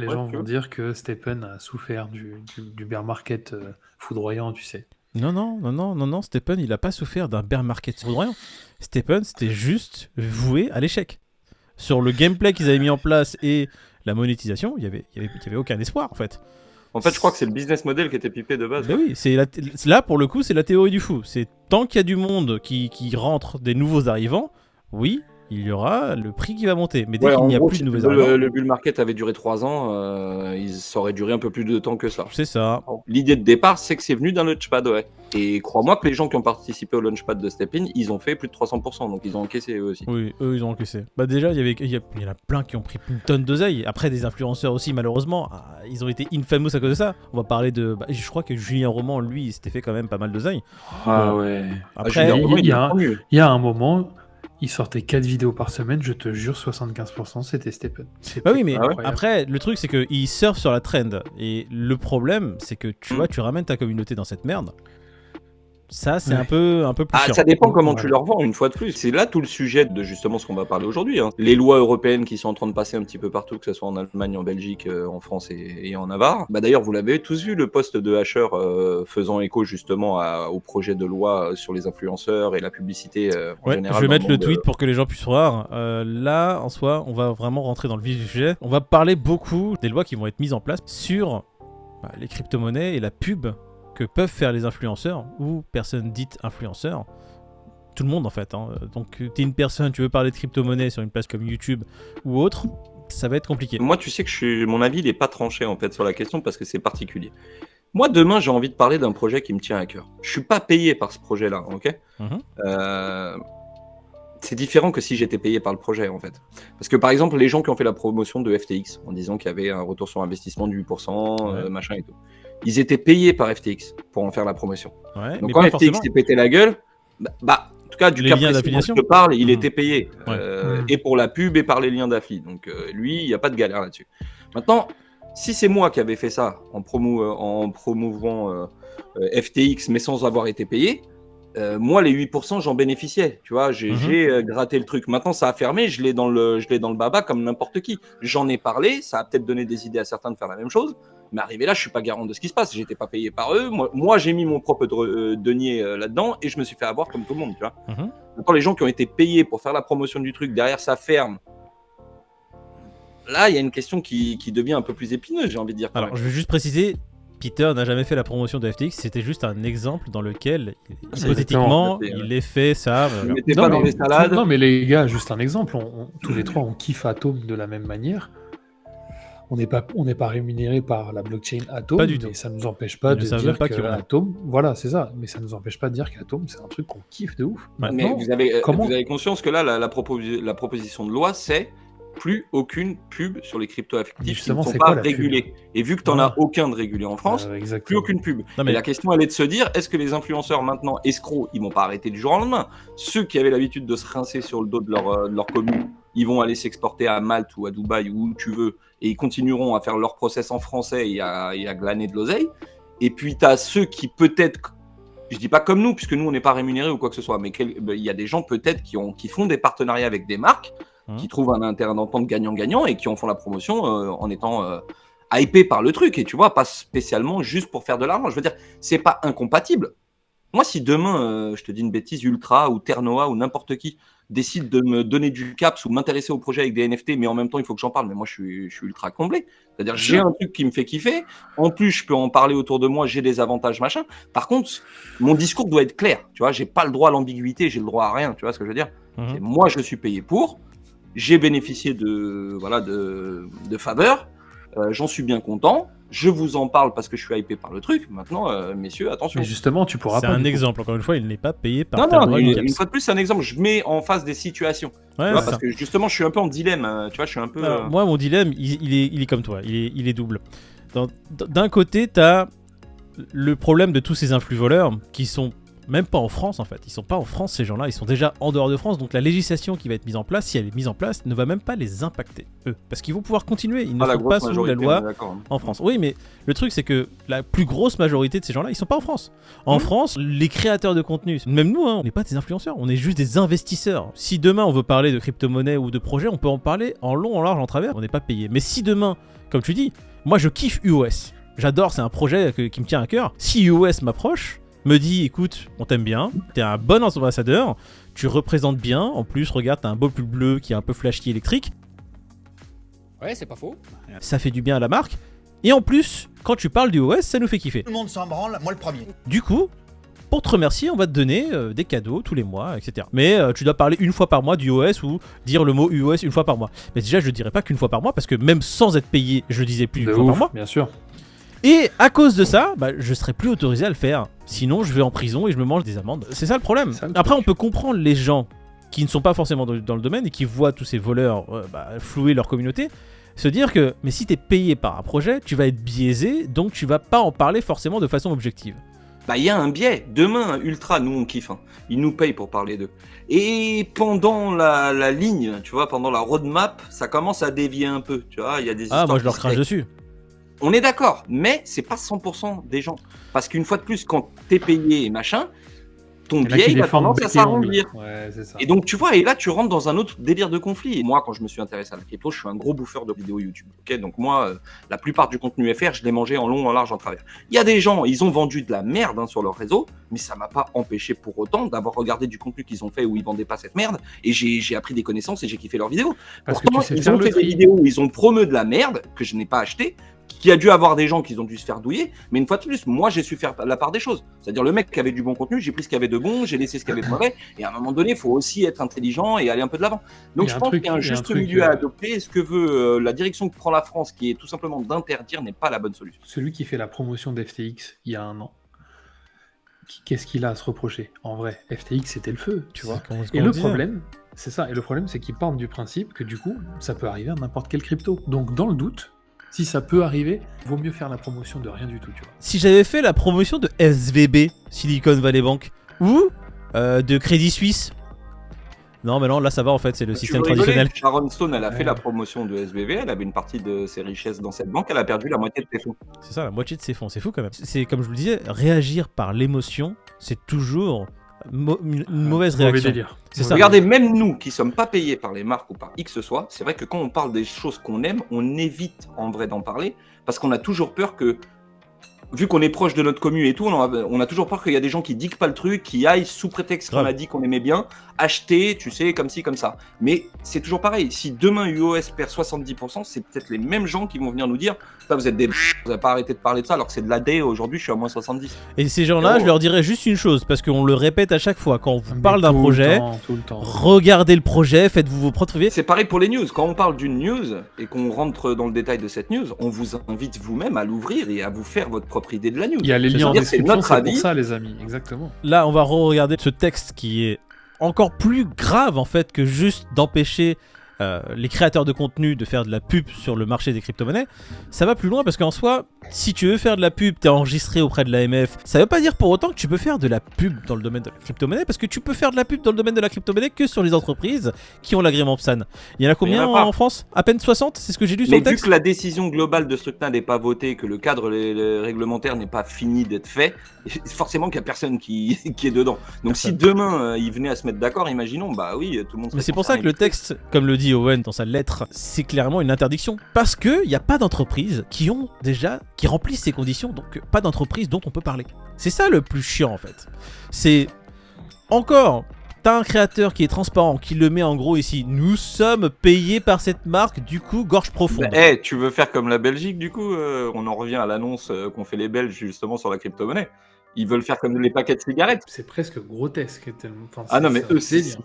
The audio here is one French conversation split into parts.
Les Ouais, gens tu vont vois. dire que Stephen a souffert du bear market foudroyant, tu sais. Non, Stephen, il a pas souffert d'un bear market foudroyant. Stephen, c'était juste voué à l'échec. Sur le gameplay qu'ils avaient mis en place et la monétisation, il y avait aucun espoir en fait. En fait, je crois que c'est le business model qui était pipé de base. Ben Quoi. oui, là pour le coup, c'est la théorie du fou. C'est tant qu'il y a du monde qui rentre, des nouveaux arrivants, oui, il y aura le prix qui va monter. Mais dès Ouais, qu'il en n'y a gros, plus de si nouveaux le, arrivants, le bull market avait duré 3 ans, ça aurait duré un peu plus de temps que ça. c'est ça. L'idée de départ, c'est que c'est venu d'un launchpad, ouais. Et crois-moi que les gens qui ont participé au launchpad de Stepin, ils ont fait plus de 300%, donc ils ont encaissé eux aussi. Oui, eux ils ont encaissé. Bah déjà, il y en a plein qui ont pris une tonne d'oseille. Après, des influenceurs aussi, malheureusement, ils ont été infamous à cause de ça. On va parler de. Je crois que Julien Roman, lui, il s'était fait quand même pas mal d'oseille. Ah Bon, ouais. après, Julien Roman, il y a est mieux. il y a un moment, il sortait 4 vidéos par semaine, je te jure, 75% c'était Stephen. bah oui, mais Ah ouais. après, le truc, c'est qu'ils surfent sur la trend. Et le problème, c'est que tu vois, tu ramènes ta communauté dans cette merde. Ça, c'est Ouais. un peu plus Ah, chiant. ça dépend comment Voilà. tu leur vends, une fois de plus. C'est là tout le sujet de justement ce qu'on va parler aujourd'hui. Hein. Les lois européennes qui sont en train de passer un petit peu partout, que ce soit en Allemagne, en Belgique, en France et en Navarre. Bah, d'ailleurs, vous l'avez tous vu, le post de Asher faisant écho justement au projet de loi sur les influenceurs et la publicité en Ouais, général. je vais dans mettre le monde, tweet pour que les gens puissent voir. Là, en soi, on va vraiment rentrer dans le vif du sujet. On va parler beaucoup des lois qui vont être mises en place sur les crypto-monnaies et la pub que peuvent faire les influenceurs ou personnes dites influenceurs. Tout le monde en fait. Hein. Donc, t'es une personne, tu veux parler de crypto-monnaie sur une place comme YouTube ou autre, ça va être compliqué. Moi, tu sais que mon avis, il n'est pas tranché en fait sur la question parce que c'est particulier. Moi, demain, j'ai envie de parler d'un projet qui me tient à cœur. Je suis pas payé par ce projet-là, ok. C'est différent que si j'étais payé par le projet, en fait. Parce que, par exemple, les gens qui ont fait la promotion de FTX, en disant qu'il y avait un retour sur investissement de 8%, Ouais. machin et tout, ils étaient payés par FTX pour en faire la promotion. Ouais, Donc, mais quand pas FTX forcément. s'est pété la gueule, en tout cas, du Les cas liens précis dont je d'affiliation. te parle, il Mhm. était payé. Ouais. Et pour la pub et par les liens d'affli. Donc, lui, il n'y a pas de galère là-dessus. Maintenant, si c'est moi qui avais fait ça en promouvant FTX, mais sans avoir été payé, moi, les 8%, j'en bénéficiais. Tu vois, j'ai gratté le truc. Maintenant, ça a fermé, je l'ai dans le baba comme n'importe qui. J'en ai parlé, ça a peut-être donné des idées à certains de faire la même chose. Mais arrivé là, je suis pas garant de ce qui se passe. J'étais pas payé par eux. Moi j'ai mis mon propre denier là-dedans et je me suis fait avoir comme tout le monde. Tu vois. Maintenant, les gens qui ont été payés pour faire la promotion du truc, derrière ça ferme. Là, il y a une question qui devient un peu plus épineuse, j'ai envie de dire. Alors, je vais juste préciser, Peter n'a jamais fait la promotion de FTX, c'était juste un exemple dans lequel, hypothétiquement, il ait fait ça. Ne mettez pas dans les salades. Non, mais les gars, juste un exemple. Tous les trois, on kiffe Atom de la même manière. On n'est pas rémunéré par la blockchain Atom, Pas du tout. mais ça ne nous empêche pas de dire qu'Atom, voilà, c'est ça. Mais ça ne nous empêche pas de dire qu'Atom, c'est un truc qu'on kiffe de ouf. Maintenant, mais vous avez conscience que là, la proposition de loi, c'est plus aucune pub sur les crypto-actifs qui ne sont pas régulés. Et vu que tu n'en as aucun de régulé en France, plus aucune pub. Non, mais... Et la question, elle est de se dire, est-ce que les influenceurs maintenant escrocs, ils vont pas arrêter du jour au lendemain? Ceux qui avaient l'habitude de se rincer sur le dos de leur commune, ils vont aller s'exporter à Malte ou à Dubaï ou où tu veux, et ils continueront à faire leur process en français et à glaner de l'oseille. Et puis tu as ceux qui peut-être, je dis pas comme nous, puisque nous on n'est pas rémunérés ou quoi que ce soit, mais il y a des gens peut-être qui font des partenariats avec des marques, qui trouvent un intérêt d'entente gagnant-gagnant et qui en font la promotion en étant hypés par le truc. Et tu vois, pas spécialement juste pour faire de l'argent. Je veux dire, c'est pas incompatible. Moi, si demain, je te dis une bêtise, Ultra ou Ternoa ou n'importe qui décide de me donner du caps ou m'intéresser au projet avec des NFT, mais en même temps, il faut que j'en parle. Mais moi, je suis ultra comblé. C'est-à-dire, j'ai un truc qui me fait kiffer. En plus, je peux en parler autour de moi. J'ai des avantages, machin. Par contre, mon discours doit être clair. Tu vois, j'ai pas le droit à l'ambiguïté. J'ai le droit à rien. Tu vois ce que je veux dire? Moi, je suis payé pour. J'ai bénéficié de faveurs. J'en suis bien content. Je vous en parle parce que je suis hypé par le truc. Maintenant, messieurs, attention. Mais justement, tu pourras pas. C'est un exemple. Encore une fois, il n'est pas payé par. Non, une fois de plus, c'est un exemple. Je mets en face des situations. Ouais, parce que justement, je suis un peu en dilemme. Tu vois, je suis un peu. Alors, moi, mon dilemme, il est comme toi. Il est double. D'un côté, t'as le problème de tous ces influx voleurs qui sont Même pas en France en fait. Ils sont pas en France ces gens-là, ils sont déjà en dehors de France. Donc la législation qui va être mise en place, si elle est mise en place, ne va même pas les impacter, eux. Parce qu'ils vont pouvoir continuer, ils ne sont pas sous la loi en France. Oui, mais le truc c'est que la plus grosse majorité de ces gens-là, ils sont pas en France. En France, les créateurs de contenu, même nous, on n'est pas des influenceurs, on est juste des investisseurs. Si demain on veut parler de crypto-monnaie ou de projet, on peut en parler en long, en large, en travers, on n'est pas payé. Mais si demain, comme tu dis, moi je kiffe UOS, j'adore, c'est un projet qui me tient à cœur. Si UOS m'approche, me dit écoute, on t'aime bien, t'es un bon ambassadeur, tu représentes bien, en plus regarde, t'as un beau pull bleu qui est un peu flashy électrique. Ouais, c'est pas faux. Ça fait du bien à la marque. Et en plus, quand tu parles du OS, ça nous fait kiffer. Tout le monde s'en branle, moi le premier. Du coup, pour te remercier, on va te donner des cadeaux tous les mois, etc. Mais tu dois parler une fois par mois du OS ou dire le mot UOS une fois par mois. Mais déjà, je ne dirais pas qu'une fois par mois, parce que même sans être payé, je le disais plus d'une fois par mois. Bien sûr. Et à cause de ça, je serai plus autorisé à le faire. Sinon, je vais en prison et je me mange des amendes. C'est ça le problème. Après, on peut comprendre les gens qui ne sont pas forcément dans le domaine et qui voient tous ces voleurs flouer leur communauté, se dire que, mais si t'es payé par un projet, tu vas être biaisé, donc tu vas pas en parler forcément de façon objective. Il y a un biais. Demain, Ultra, nous on kiffe. Ils nous payent pour parler d'eux. Et pendant la ligne, tu vois, pendant la roadmap, ça commence à dévier un peu. Tu vois, il y a des histoires. Ah, moi je leur crache dessus. On est d'accord, mais c'est pas 100% des gens. Parce qu'une fois de plus, quand t'es payé et machin, ton biais il a tendance à s'arrondir. Ouais, c'est ça. Et donc tu vois, et là tu rentres dans un autre délire de conflit. Et moi, quand je me suis intéressé à la crypto, je suis un gros bouffeur de vidéos YouTube. Okay, donc moi, la plupart du contenu FR, je l'ai mangé en long, en large, en travers. Il y a des gens, ils ont vendu de la merde sur leur réseau, mais ça m'a pas empêché pour autant d'avoir regardé du contenu qu'ils ont fait où ils vendaient pas cette merde. Et j'ai appris des connaissances et j'ai kiffé leurs vidéos. Parce pourtant, que tu sais ils ont fait des vidéos où ils ont promu de la merde que je n'ai pas acheté, qui a dû avoir des gens qui ont dû se faire douiller, mais une fois de plus, moi j'ai su faire la part des choses. C'est-à-dire le mec qui avait du bon contenu, j'ai pris ce qu'il y avait de bon, j'ai laissé ce qu'il y avait de mauvais, et à un moment donné, il faut aussi être intelligent et aller un peu de l'avant. Donc je pense qu'il y a un juste milieu à adopter, et ce que veut la direction que prend la France, qui est tout simplement d'interdire, n'est pas la bonne solution. Celui qui fait la promotion d'FTX il y a un an, qu'est-ce qu'il a à se reprocher? En vrai, FTX c'était le feu, tu vois. Et le problème, c'est ça, et le problème c'est qu'ils partent du principe que du coup, ça peut arriver à n'importe quelle crypto. Donc dans le doute, si ça peut arriver, vaut mieux faire la promotion de rien du tout, tu vois. Si j'avais fait la promotion de SVB, Silicon Valley Bank, ou de Crédit Suisse. Non, mais non, là ça va en fait, c'est le système traditionnel. Sharon Stone, elle a fait la promotion de SVB, elle avait une partie de ses richesses dans cette banque, elle a perdu la moitié de ses fonds. C'est ça, la moitié de ses fonds, c'est fou quand même. C'est comme je vous le disais, réagir par l'émotion, c'est toujours une mauvaise réaction. C'est ça. Regardez, même nous qui sommes pas payés par les marques ou par X que ce soit, c'est vrai que quand on parle des choses qu'on aime, on évite en vrai d'en parler parce qu'on a toujours peur que, vu qu'on est proche de notre commu et tout, on a toujours peur qu'il y a des gens qui diguent pas le truc, qui aillent sous prétexte qu'on a dit qu'on aimait bien, acheter, tu sais, comme ci, comme ça. Mais c'est toujours pareil. Si demain UOS perd 70%, c'est peut-être les mêmes gens qui vont venir nous dire vous êtes des vous n'avez pas arrêté de parler de ça alors que c'est de l'AD, aujourd'hui je suis à moins 70. Et ces gens-là, je leur dirais juste une chose, parce qu'on le répète à chaque fois, quand on vous parle d'un projet, regardez le projet, faites-vous vos propres avis. C'est pareil pour les news. Quand on parle d'une news et qu'on rentre dans le détail de cette news, on vous invite vous-même à l'ouvrir et à vous faire votre propre idée de la news. Il y a les liens en description, c'est pour ça les amis, exactement. Là, on va re-regarder ce texte qui est encore plus grave en fait que juste d'empêcher les créateurs de contenu de faire de la pub sur le marché des crypto-monnaies. Ça va plus loin parce qu'en soi, si tu veux faire de la pub, t'es enregistré auprès de l'AMF. Ça veut pas dire pour autant que tu peux faire de la pub dans le domaine de la crypto-monnaie, parce que tu peux faire de la pub dans le domaine de la crypto-monnaie que sur les entreprises qui ont l'agrément PSAN. Il y en a combien en France? À peine 60, c'est ce que j'ai lu sur le texte. Mais vu que la décision globale de ce truc-là n'est pas votée, que le cadre réglementaire n'est pas fini d'être fait, forcément qu'il n'y a personne qui est dedans. Donc si demain ils venaient à se mettre d'accord, imaginons, bah oui, tout le monde serait. Mais c'est pour ça que le texte, comme le dit Owen dans sa lettre, c'est clairement une interdiction. Parce qu'il n'y a pas d'entreprises qui remplissent ces conditions, donc pas d'entreprise dont on peut parler. C'est ça le plus chiant en fait. C'est encore, t'as un créateur qui est transparent, qui le met en gros ici. Nous sommes payés par cette marque, du coup, gorge profonde. Tu veux faire comme la Belgique, du coup on en revient à l'annonce qu'ont fait les Belges justement sur la crypto-monnaie. Ils veulent faire comme les paquets de cigarettes. C'est presque grotesque. Ah non, mais eux, c'est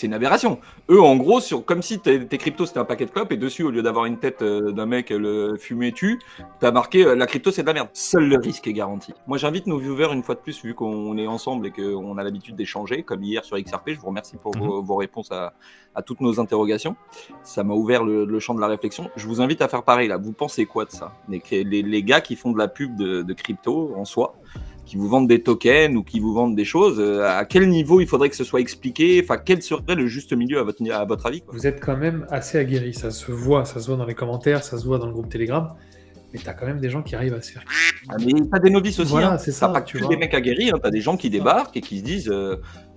une aberration. Eux, en gros, comme si tes cryptos c'était un paquet de clopes et dessus, au lieu d'avoir une tête d'un mec le fumé tu, t'as marqué la crypto c'est de la merde. Seul le risque est garanti. Moi, j'invite nos viewers une fois de plus, vu qu'on est ensemble et qu'on a l'habitude d'échanger, comme hier sur XRP. Je vous remercie pour vos réponses à toutes nos interrogations. Ça m'a ouvert le champ de la réflexion. Je vous invite à faire pareil là. Vous pensez quoi de ça? Les gars qui font de la pub de crypto en soi, vous vendent des tokens ou qui vous vendent des choses, à quel niveau il faudrait que ce soit expliqué? Enfin, quel serait le juste milieu à votre avis, quoi? Vous êtes quand même assez aguerris, ça se voit dans les commentaires, ça se voit dans le groupe Telegram, mais t'as quand même des gens qui arrivent à se faire... Ah, mais t'as des novices aussi, voilà, hein. c'est ça, t'as pas que des mecs aguerris, hein. T'as des gens qui débarquent et qui se disent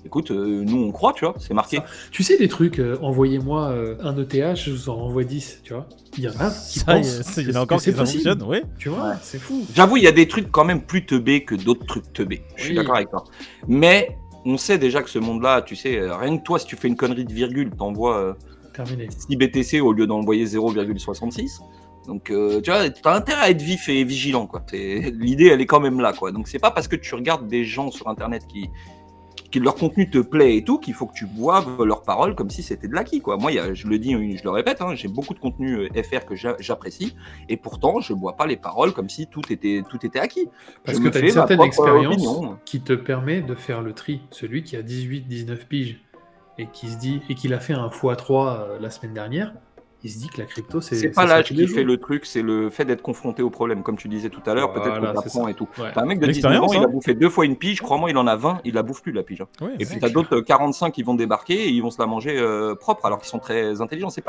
écoute, nous on croit, tu vois, c'est marqué. Ça. Tu sais des trucs, envoyez-moi un ETH, je vous en renvoie 10, tu vois. Il y en a qui pensent il y en a encore qui fonctionnent, oui. Tu vois, c'est fou. J'avoue, il y a des trucs quand même plus teubés que d'autres trucs teubés. Je suis d'accord avec toi. Mais on sait déjà que ce monde-là, tu sais, rien que toi, si tu fais une connerie de virgule, t'envoies 6 BTC au lieu d'envoyer 0,66. Donc, tu vois, t'as intérêt à être vif et vigilant, quoi. L'idée, elle est quand même là, quoi. Donc, c'est pas parce que tu regardes des gens sur Internet qui leur contenu te plaît et tout qu'il faut que tu boives leurs paroles comme si c'était de l'acquis, quoi. Moi, je le dis, je le répète, hein, j'ai beaucoup de contenu FR que j'apprécie et pourtant, je bois pas les paroles comme si tout était acquis. Parce que tu as une certaine expérience qui te permet de faire le tri. Celui qui a 18-19 piges et qui se dit et qu'il a fait un x3 la semaine dernière, il se dit que la crypto, c'est pas l'âge qui fait le truc, c'est le fait d'être confronté au problème, comme tu disais tout à l'heure, peut-être que t'apprends et tout. Ouais. T'as un mec de 19 ans, il a bouffé 2 fois une pige, crois-moi, il en a 20, il la bouffe plus la pige. Hein. Ouais, et puis t'as d'autres 45 qui vont débarquer et ils vont se la manger propre, alors qu'ils sont très intelligents. C'est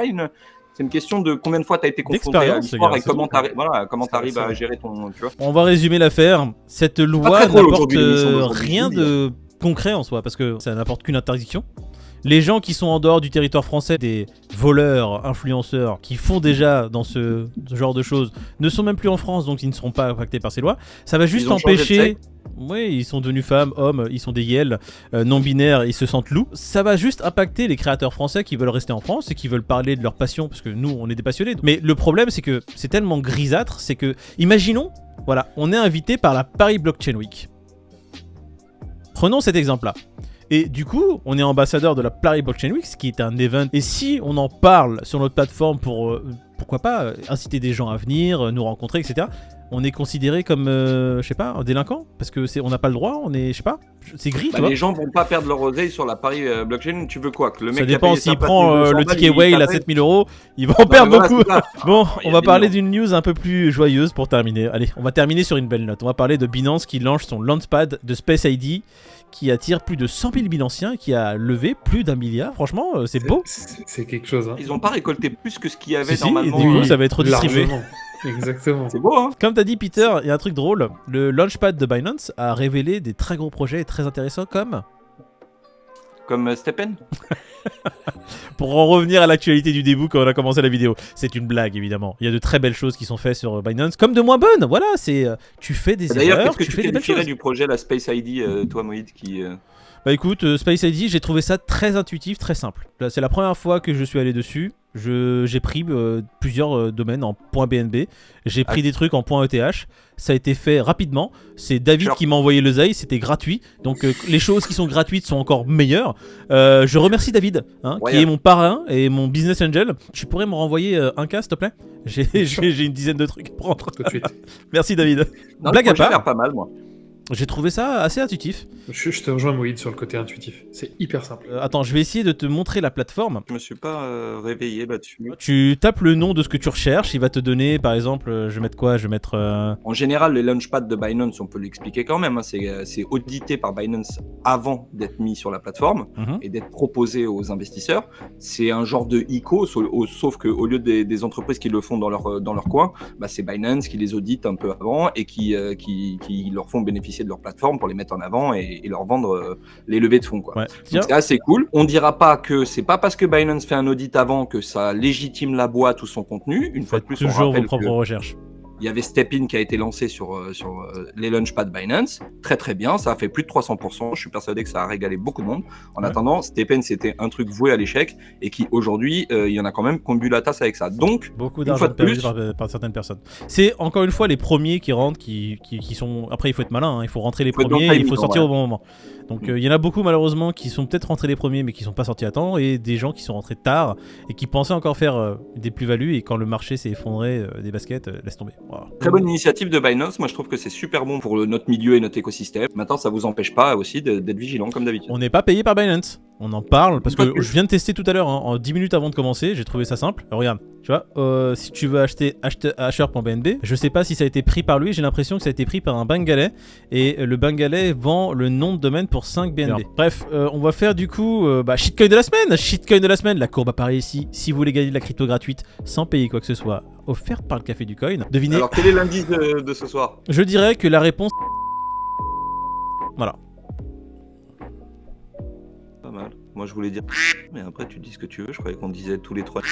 une question de combien de fois t'as été confronté à l'histoire et comment t'arrives à gérer ton... Tu vois. On va résumer l'affaire. Cette loi n'apporte rien de concret en soi, parce que ça n'apporte qu'une interdiction. Les gens qui sont en dehors du territoire français, des voleurs, influenceurs, qui font déjà dans ce genre de choses, ne sont même plus en France, donc ils ne seront pas impactés par ces lois. Ça va juste empêcher... Oui, ils sont devenus femmes, hommes, ils sont des yels, non-binaires, ils se sentent loups. Ça va juste impacter les créateurs français qui veulent rester en France et qui veulent parler de leur passion, parce que nous, on est des passionnés. Mais le problème, c'est que c'est tellement grisâtre, c'est que... Imaginons, voilà, on est invité par la Paris Blockchain Week. Prenons cet exemple-là. Et du coup, on est ambassadeur de la Paris Blockchain Week, qui est un event. Et si on en parle sur notre plateforme pour, pourquoi pas, inciter des gens à venir, nous rencontrer, etc., on est considéré comme, je sais pas, un délinquant, parce que on n'a pas le droit, on est, je sais pas, c'est gris, tu vois. Les gens vont pas perdre leur oseille sur la Paris Blockchain, tu veux quoi que le mec ça dépend, s'il prend le ticket whale à 7000 €, il va en perdre beaucoup. Bon, on va parler d'une news un peu plus joyeuse pour terminer. Allez, on va terminer sur une belle note. On va parler de Binance qui lance son launchpad de Space ID, qui attire plus de 100 000 Binanciens, qui a levé plus d'1 milliard. Franchement, c'est beau. C'est quelque chose. Hein. Ils n'ont pas récolté plus que ce qu'il y avait normalement. Du coup, ça va être redistribué. Exactement. C'est beau, hein. Comme t'as dit, Peter, il y a un truc drôle. Le launchpad de Binance a révélé des très gros projets très intéressants comme Stephen. Pour en revenir à l'actualité du début quand on a commencé la vidéo, c'est une blague évidemment. Il y a de très belles choses qui sont faites sur Binance, comme de moins bonnes. Voilà, c'est tu fais des erreurs. D'ailleurs, qu'est-ce que tu fais des choses du projet la Space ID, toi Moïd, qui Bah écoute, Space ID, j'ai trouvé ça très intuitif, très simple. C'est la première fois que je suis allé dessus. J'ai pris plusieurs domaines en .bnb, j'ai pris des trucs en .eth, ça a été fait rapidement, c'est David qui m'a envoyé le ZAI, c'était gratuit, donc les choses qui sont gratuites sont encore meilleures. Je remercie David, qui est mon parrain et mon business angel. Tu pourrais me renvoyer un cas s'il te plaît? J'ai une dizaine de trucs à prendre. Tout de suite. Merci David. Non, blague à part. L'air pas mal, moi. J'ai trouvé ça assez intuitif. Je te rejoins Moïd sur le côté intuitif. C'est hyper simple. Attends, je vais essayer de te montrer la plateforme. Je me suis pas réveillé là-dessus. Tu tapes le nom de ce que tu recherches, il va te donner par exemple, je vais mettre quoi? Je vais mettre... En général, les launchpads de Binance, on peut l'expliquer quand même. Hein, c'est audité par Binance avant d'être mis sur la plateforme et d'être proposé aux investisseurs. C'est un genre de ICO, sauf qu'au lieu des entreprises qui le font dans leur coin, bah, c'est Binance qui les audite un peu avant et qui leur font bénéficier de leur plateforme pour les mettre en avant et leur vendre les levées de fonds, quoi. Ouais. Donc c'est assez cool. On dira pas que c'est pas parce que Binance fait un audit avant que ça légitime la boîte ou son contenu. Une fois de plus, toujours on rappelle vos propres recherches. Il y avait Step-In qui a été lancé sur les launchpads Binance. Très très bien, ça a fait plus de 300%. Je suis persuadé que ça a régalé beaucoup de monde. En attendant, Step-In c'était un truc voué à l'échec et qui aujourd'hui, il y en a quand même qui ont bu la tasse avec ça. Donc, beaucoup d'argent perdu par certaines personnes. C'est encore une fois les premiers qui rentrent, qui sont... Après il faut être malin, hein. Il faut rentrer les premiers et il faut sortir au bon moment. Donc il y en a beaucoup malheureusement qui sont peut-être rentrés les premiers mais qui sont pas sortis à temps, et des gens qui sont rentrés tard et qui pensaient encore faire des plus-values, et quand le marché s'est effondré des baskets, laisse tomber. Voilà. Très bonne initiative de Binance, moi je trouve que c'est super bon pour notre milieu et notre écosystème. Maintenant ça vous empêche pas aussi d'être vigilant comme d'habitude. On n'est pas payé par Binance. On en parle parce que je viens de tester tout à l'heure, en 10 minutes avant de commencer, j'ai trouvé ça simple. Alors, regarde, tu vois, si tu veux acheter acheteur.bnb, je sais pas si ça a été pris par lui, j'ai l'impression que ça a été pris par un bengalais et le bengalais vend le nom de domaine pour 5 BNB. Alors, bref, on va faire du coup shitcoin de la semaine, la courbe apparaît ici. Si vous voulez gagner de la crypto gratuite sans payer quoi que ce soit, offerte par le Café du Coin, devinez. Alors quel est l'indice de ce soir? Je dirais que la réponse... Voilà. Pas mal. Moi je voulais dire mais après tu dis ce que tu veux, je croyais qu'on disait tous les 3.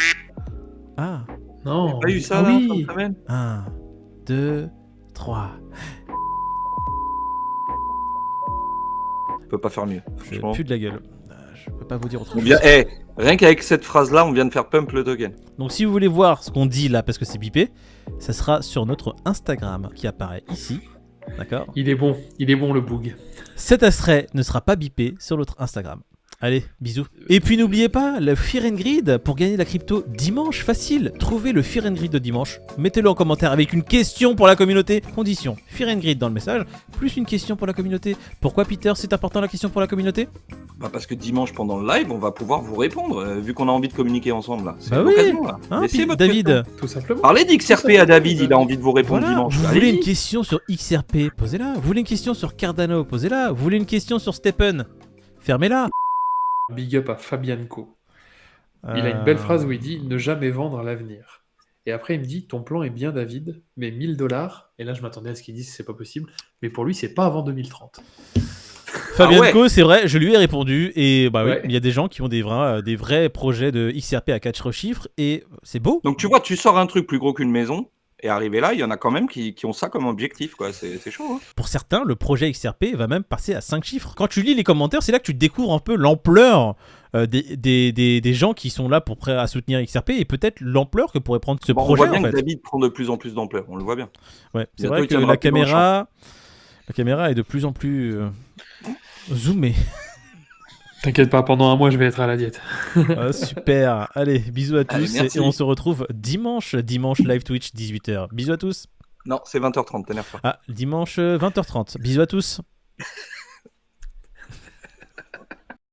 Ah non. T'as pas eu ça là, oui. cette semaine? 1, 2, 3. Je peux pas faire mieux. Je pue de la gueule. Je peux pas vous dire autre chose. Rien qu'avec cette phrase là, on vient de faire pump le token. Donc si vous voulez voir ce qu'on dit là, parce que c'est bipé, ça sera sur notre Instagram qui apparaît ici. D'accord? Il est bon le boog. Cet extrait ne sera pas bipé sur notre Instagram. Allez, bisous. Et puis n'oubliez pas, le Fear and Greed pour gagner la crypto dimanche, facile. Trouvez le Fear and Greed de dimanche, mettez-le en commentaire avec une question pour la communauté. Condition, Fear and Greed dans le message, plus une question pour la communauté. Pourquoi Peter, c'est important la question pour la communauté? Bah parce que dimanche pendant le live, on va pouvoir vous répondre, vu qu'on a envie de communiquer ensemble là. C'est bah l'occasion là. Hein, David, question. Tout simplement. Parlez d'XRP à David, il a envie de vous répondre voilà. dimanche. Vous voulez une question sur XRP, posez-la. Vous voulez une question sur Cardano, posez-la. Vous voulez une question sur Stephen, fermez-la. Big up à Fabianco. Il a une belle phrase où il dit « Ne jamais vendre l'avenir ». Et après, il me dit « Ton plan est bien, David, mais 1000 $. Et là, je m'attendais à ce qu'il dise « C'est pas possible ». Mais pour lui, c'est pas avant 2030. Fabianco, ouais. C'est vrai, je lui ai répondu. Et bah oui, il y a des gens qui ont des vrais projets de XRP à 4 chiffres. Et c'est beau. Donc tu vois, tu sors un truc plus gros qu'une maison. Et arrivé là, il y en a quand même qui ont ça comme objectif, quoi. C'est chaud. Hein. Pour certains, le projet XRP va même passer à 5 chiffres. Quand tu lis les commentaires, c'est là que tu découvres un peu l'ampleur des gens qui sont là pour prêts à soutenir XRP et peut-être l'ampleur que pourrait prendre ce projet. On voit bien que David prend de plus en plus d'ampleur, on le voit bien. Ouais, c'est vrai que la caméra est de plus en plus zoomée. T'inquiète pas, pendant un mois, je vais être à la diète. Ah, super. Allez, bisous à tous. Et on se retrouve dimanche live Twitch, 18h. Bisous à tous. Non, c'est 20h30, t'énerve pas. Ah, dimanche 20h30. Bisous à tous.